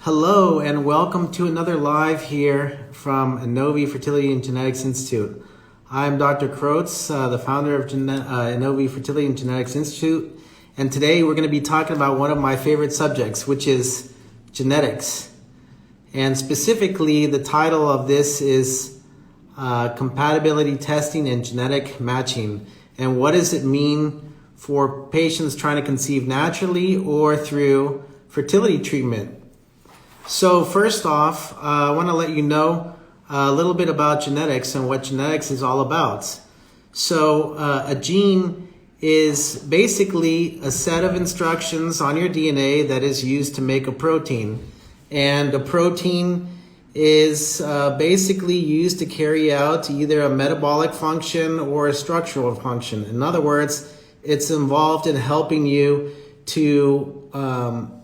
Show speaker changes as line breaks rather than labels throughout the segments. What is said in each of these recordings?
Hello and welcome to another live here from Inovi Fertility and Genetics Institute. I'm Dr. Krotz, the founder of Inovi Fertility and Genetics Institute, and today we're going to be talking about one of my favorite subjects, which is genetics. And specifically, the title of this is Compatibility Testing and Genetic Matching. And what does it mean for patients trying to conceive naturally or through fertility treatment? So first off, I want to let you know a little bit about genetics and what genetics is all about. So a gene is basically a set of instructions on your DNA that is used to make a protein. And a protein is basically used to carry out either a metabolic function or a structural function. In other words, it's involved in helping you to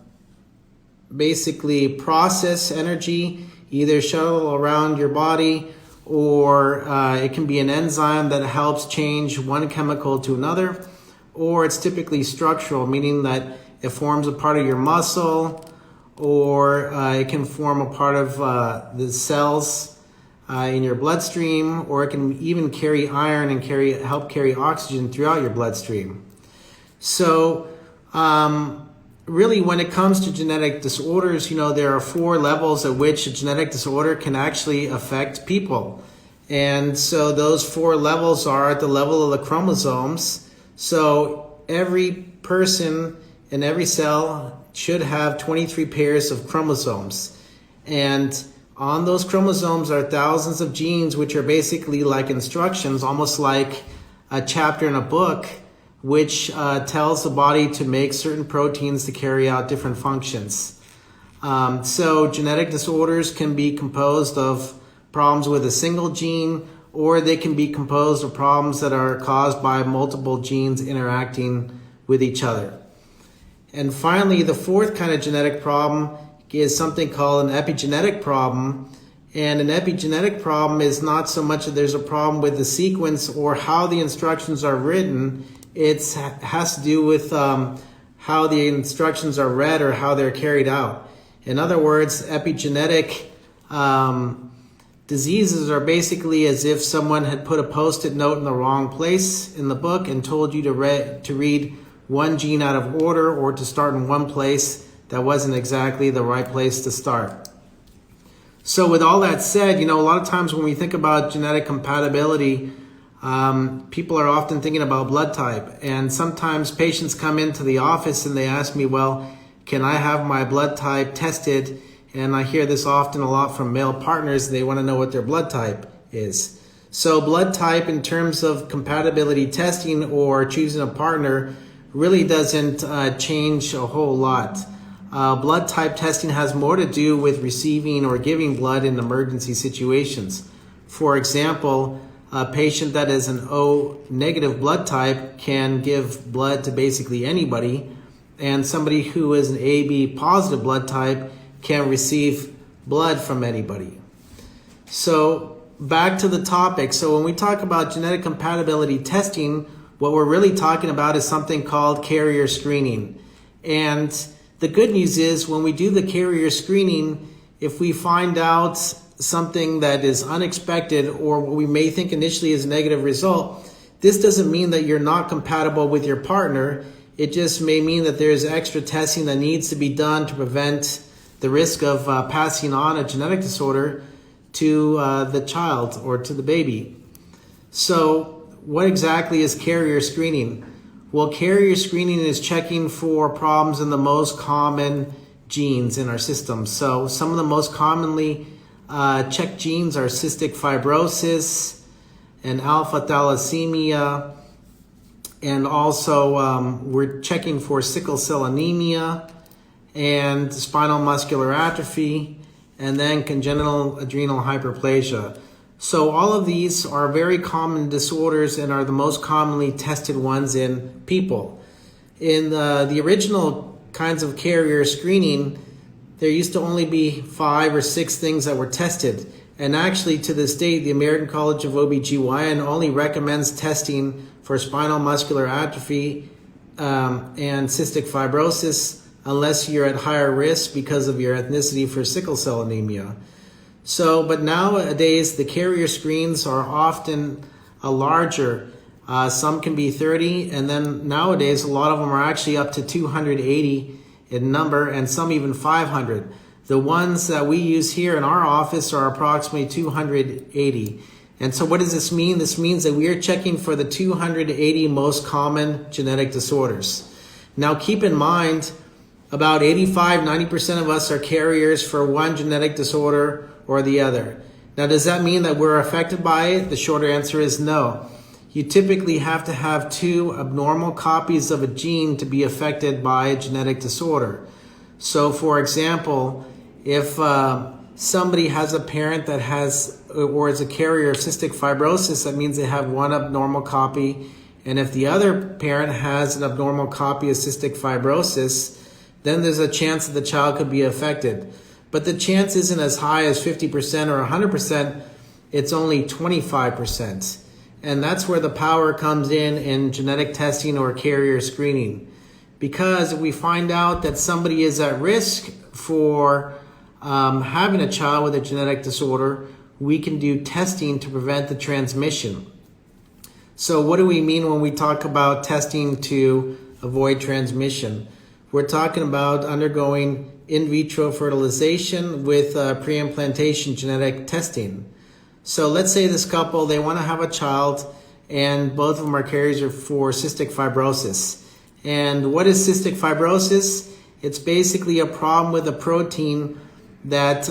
basically process energy, either shuttle around your body, or it can be an enzyme that helps change one chemical to another, or it's typically structural, meaning that it forms a part of your muscle, or it can form a part of the cells in your bloodstream, or it can even carry iron and help carry oxygen throughout your bloodstream. So really, when it comes to genetic disorders, there are 4 levels at which a genetic disorder can actually affect people. And so those 4 levels are at the level of the chromosomes. So every person in every cell should have 23 pairs of chromosomes. And on those chromosomes are thousands of genes, which are basically like instructions, almost like a chapter in a book, which tells the body to make certain proteins to carry out different functions. So genetic disorders can be composed of problems with a single gene, or they can be composed of problems that are caused by multiple genes interacting with each other. And finally, the 4th kind of genetic problem is something called an epigenetic problem. And an epigenetic problem is not so much that there's a problem with the sequence or how the instructions are written. It has to do with how the instructions are read or how they're carried out. In other words, epigenetic diseases are basically as if someone had put a post-it note in the wrong place in the book and told you to read one gene out of order, or to start in one place that wasn't exactly the right place to start. So with all that said, a lot of times when we think about genetic compatibility, people are often thinking about blood type, and sometimes patients come into the office and they ask me, well, can I have my blood type tested? And I hear this often a lot from male partners. They want to know what their blood type is. So blood type in terms of compatibility testing or choosing a partner really doesn't change a whole lot. Blood type testing has more to do with receiving or giving blood in emergency situations. For example, a patient that is an O negative blood type can give blood to basically anybody, and somebody who is an AB positive blood type can receive blood from anybody. So back to the topic. So when we talk about genetic compatibility testing, what we're really talking about is something called carrier screening. And the good news is when we do the carrier screening, if we find out something that is unexpected or what we may think initially is a negative result, this doesn't mean that you're not compatible with your partner. It just may mean that there's extra testing that needs to be done to prevent the risk of passing on a genetic disorder to the child or to the baby. So what exactly is carrier screening? Well, carrier screening is checking for problems in the most common genes in our system. So some of the most commonly checked genes are cystic fibrosis and alpha thalassemia, and also we're checking for sickle cell anemia and spinal muscular atrophy, and then congenital adrenal hyperplasia. So all of these are very common disorders and are the most commonly tested ones in people. In the original kinds of carrier screening, there used to only be 5 or 6 things that were tested. And actually, to this date, the American College of OBGYN only recommends testing for spinal muscular atrophy and cystic fibrosis unless you're at higher risk because of your ethnicity for sickle cell anemia. So, but nowadays the carrier screens are often larger. Some can be 30, and then nowadays a lot of them are actually up to 280 in number, and some even 500. The ones that we use here in our office are approximately 280. And so what does this mean? This means that we are checking for the 280 most common genetic disorders. Now keep in mind, about 85-90% of us are carriers for one genetic disorder or the other. Now does that mean that we're affected by it? The short answer is no. You typically have to have 2 abnormal copies of a gene to be affected by a genetic disorder. So for example, if somebody has a parent that has or is a carrier of cystic fibrosis, that means they have 1 abnormal copy. And if the other parent has an abnormal copy of cystic fibrosis, then there's a chance that the child could be affected. But the chance isn't as high as 50% or 100%, it's only 25%. And that's where the power comes in genetic testing or carrier screening. Because if we find out that somebody is at risk for having a child with a genetic disorder, we can do testing to prevent the transmission. So what do we mean when we talk about testing to avoid transmission? We're talking about undergoing in vitro fertilization with pre-implantation genetic testing. So let's say this couple, they want to have a child and both of them are carriers for cystic fibrosis. And what is cystic fibrosis? It's basically a problem with a protein that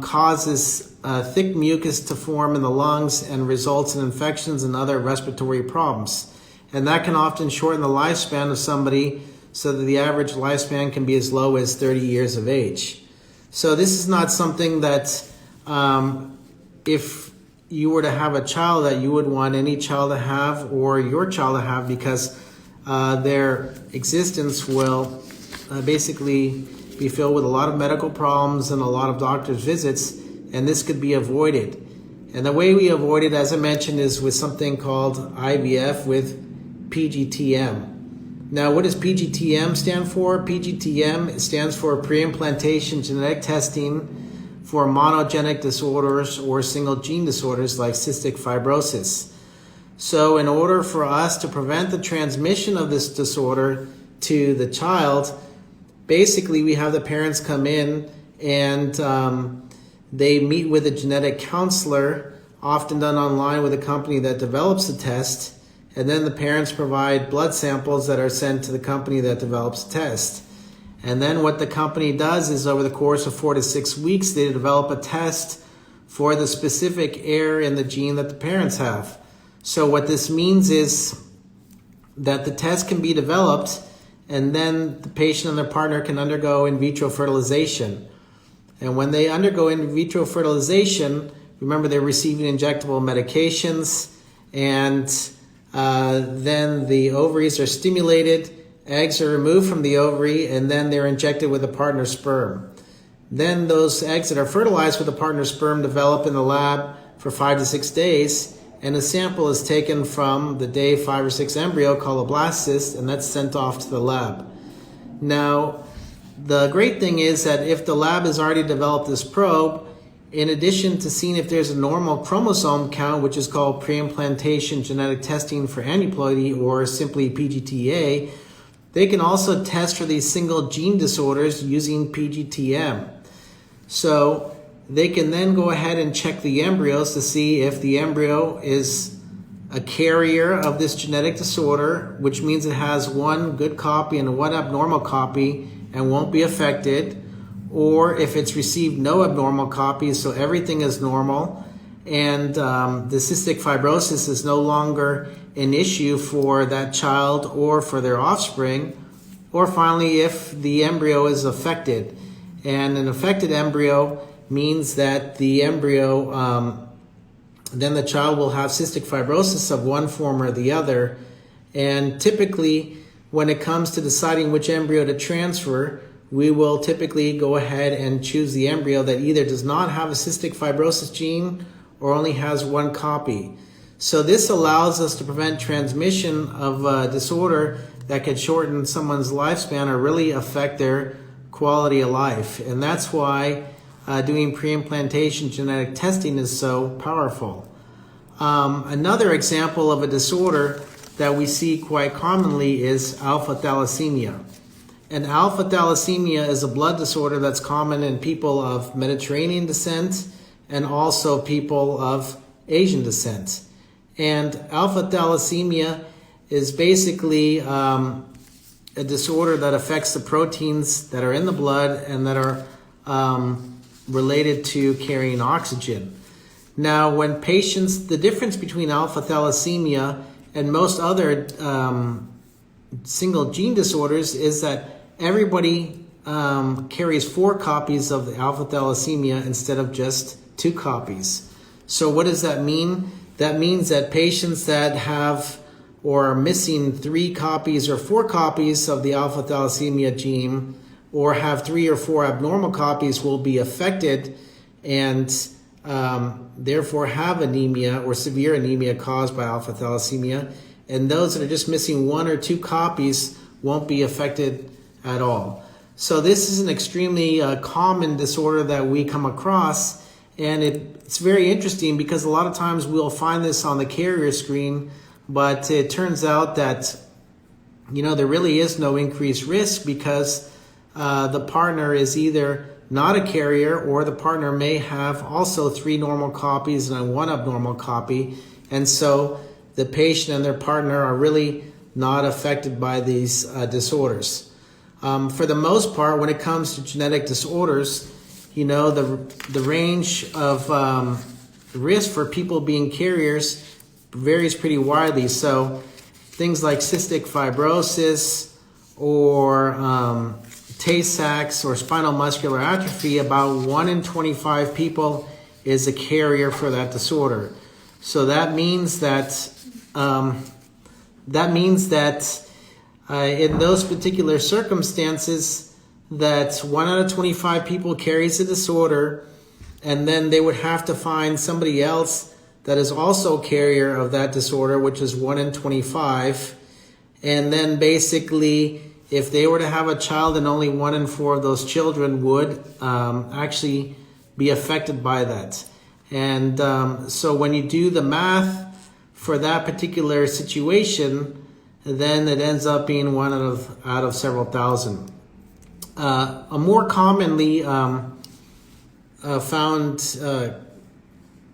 causes thick mucus to form in the lungs and results in infections and other respiratory problems. And that can often shorten the lifespan of somebody so that the average lifespan can be as low as 30 years of age. So this is not something that if you were to have a child that you would want any child to have or your child to have, because their existence will basically be filled with a lot of medical problems and a lot of doctor's visits, and this could be avoided. And the way we avoid it, as I mentioned, is with something called IVF with PGTM. Now, what does PGTM stand for? PGTM stands for pre-implantation genetic testing for monogenic disorders or single gene disorders like cystic fibrosis. So in order for us to prevent the transmission of this disorder to the child, basically we have the parents come in and they meet with a genetic counselor, often done online with a company that develops the test, and then the parents provide blood samples that are sent to the company that develops the test. And then what the company does is over the course of 4 to 6 weeks, they develop a test for the specific error in the gene that the parents have. So what this means is that the test can be developed and then the patient and their partner can undergo in vitro fertilization. And when they undergo in vitro fertilization, remember they're receiving injectable medications, and then the ovaries are stimulated, eggs are removed from the ovary, and then they're injected with a partner sperm. Then those eggs that are fertilized with the partner sperm develop in the lab for 5 to 6 days, and a sample is taken from the day 5 or 6 embryo called a blastocyst, and that's sent off to the lab. Now, the great thing is that if the lab has already developed this probe, in addition to seeing if there's a normal chromosome count, which is called pre-implantation genetic testing for aneuploidy or simply PGTA, they can also test for these single gene disorders using PGTM. So they can then go ahead and check the embryos to see if the embryo is a carrier of this genetic disorder, which means it has 1 good copy and 1 abnormal copy and won't be affected, or if it's received no abnormal copies, so everything is normal, and the cystic fibrosis is no longer an issue for that child or for their offspring, or finally if the embryo is affected. And an affected embryo means that the embryo, then the child will have cystic fibrosis of one form or the other. And typically, when it comes to deciding which embryo to transfer, we will typically go ahead and choose the embryo that either does not have a cystic fibrosis gene or only has 1 copy. So this allows us to prevent transmission of a disorder that could shorten someone's lifespan or really affect their quality of life. And that's why doing pre-implantation genetic testing is so powerful. Another example of a disorder that we see quite commonly is alpha thalassemia. And alpha thalassemia is a blood disorder that's common in people of Mediterranean descent and also people of Asian descent. And alpha thalassemia is basically a disorder that affects the proteins that are in the blood and that are related to carrying oxygen. Now, when patients, the difference between alpha thalassemia and most other single gene disorders is that everybody carries 4 copies of the alpha thalassemia instead of just 2 copies. So what does that mean? That means that patients that have or are missing 3 copies or 4 copies of the alpha thalassemia gene or have 3 or 4 abnormal copies will be affected and therefore have anemia or severe anemia caused by alpha thalassemia. And those that are just missing 1 or 2 copies won't be affected at all. So this is an extremely common disorder that we come across, and it's very interesting because a lot of times we'll find this on the carrier screen, but it turns out that there really is no increased risk because the partner is either not a carrier or the partner may have also 3 normal copies and 1 abnormal copy, and so the patient and their partner are really not affected by these disorders. For the most part, when it comes to genetic disorders, the range of risk for people being carriers varies pretty widely. So things like cystic fibrosis or Tay-Sachs or spinal muscular atrophy, about 1 in 25 people is a carrier for that disorder. So that means that in those particular circumstances, that 1 out of 25 people carries the disorder, and then they would have to find somebody else that is also a carrier of that disorder, which is 1 in 25. And then basically, if they were to have a child, then only 1 in 4 of those children would actually be affected by that. And so when you do the math for that particular situation, then it ends up being 1 out of several thousand. A more commonly found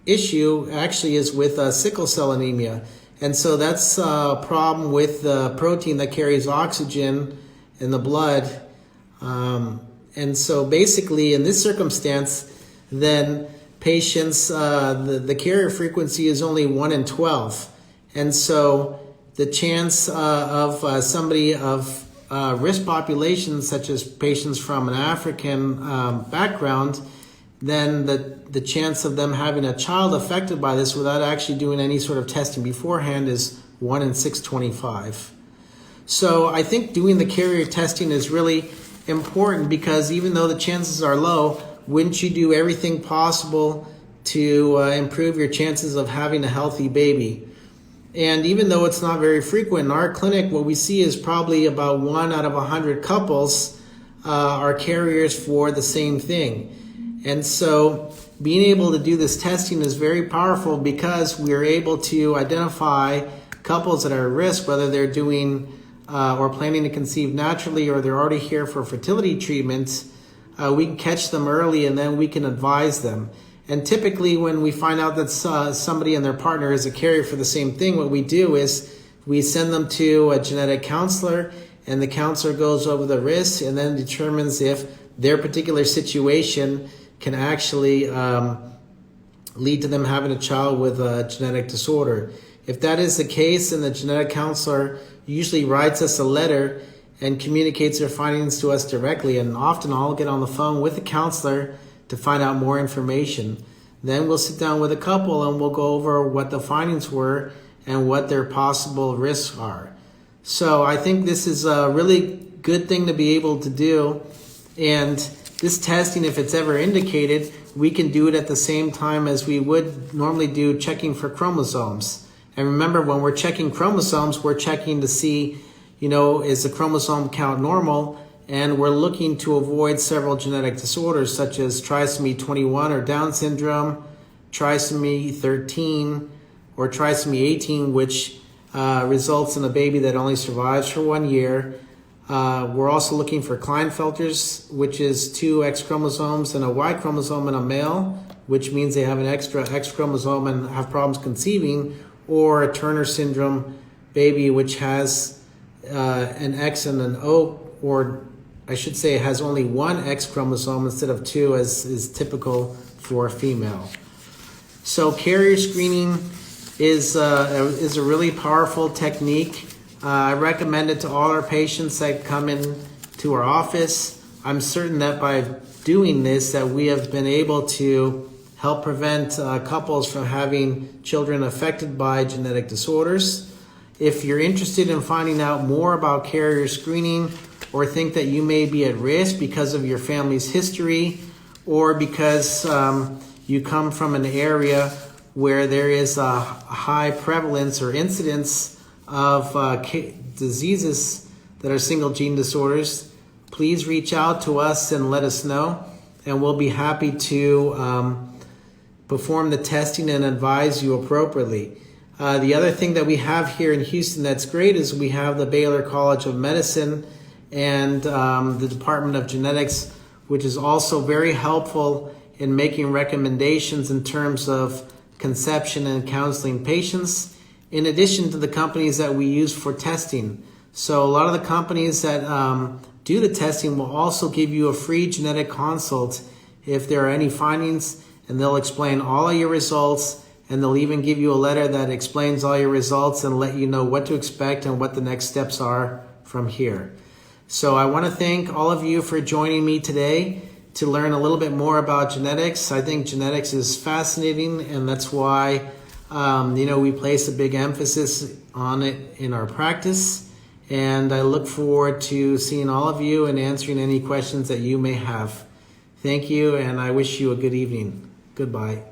issue actually is with sickle cell anemia. And so that's a problem with the protein that carries oxygen in the blood. And so basically in this circumstance, then patients, the carrier frequency is only 1 in 12. And so the chance of somebody of risk populations, such as patients from an African background, then the chance of them having a child affected by this without actually doing any sort of testing beforehand is 1 in 625. So I think doing the carrier testing is really important because even though the chances are low, wouldn't you do everything possible to improve your chances of having a healthy baby? And even though it's not very frequent in our clinic, what we see is probably about 1 out of 100 couples are carriers for the same thing. And so being able to do this testing is very powerful because we're able to identify couples that are at risk, whether they're doing or planning to conceive naturally or they're already here for fertility treatments. We can catch them early and then we can advise them. And typically when we find out that somebody and their partner is a carrier for the same thing, what we do is we send them to a genetic counselor, and the counselor goes over the risks and then determines if their particular situation can actually lead to them having a child with a genetic disorder. If that is the case, then the genetic counselor usually writes us a letter and communicates their findings to us directly. And often I'll get on the phone with the counselor to find out more information. Then we'll sit down with a couple and we'll go over what the findings were and what their possible risks are. So I think this is a really good thing to be able to do. And this testing, if it's ever indicated, we can do it at the same time as we would normally do checking for chromosomes. And remember, when we're checking chromosomes, we're checking to see, is the chromosome count normal? And we're looking to avoid several genetic disorders such as trisomy 21 or Down syndrome, trisomy 13, or trisomy 18, which results in a baby that only survives for 1 year. We're also looking for Klinefelters, which is 2 X chromosomes and a Y chromosome in a male, which means they have an extra X chromosome and have problems conceiving, or a Turner syndrome baby, which has an X and an O, or I should say it has only 1 X chromosome instead of 2, as is typical for a female. So carrier screening is a really powerful technique. I recommend it to all our patients that come in to our office. I'm certain that by doing this that we have been able to help prevent couples from having children affected by genetic disorders. If you're interested in finding out more about carrier screening, or think that you may be at risk because of your family's history, or because you come from an area where there is a high prevalence or incidence of diseases that are single gene disorders, please reach out to us and let us know, and we'll be happy to perform the testing and advise you appropriately. The other thing that we have here in Houston that's great is we have the Baylor College of Medicine and the Department of Genetics, which is also very helpful in making recommendations in terms of conception and counseling patients, in addition to the companies that we use for testing. So a lot of the companies that do the testing will also give you a free genetic consult if there are any findings, and they'll explain all of your results, and they'll even give you a letter that explains all your results and let you know what to expect and what the next steps are from here. So I want to thank all of you for joining me today to learn a little bit more about genetics. I think genetics is fascinating, and that's why we place a big emphasis on it in our practice. And I look forward to seeing all of you and answering any questions that you may have. Thank you, and I wish you a good evening. Goodbye.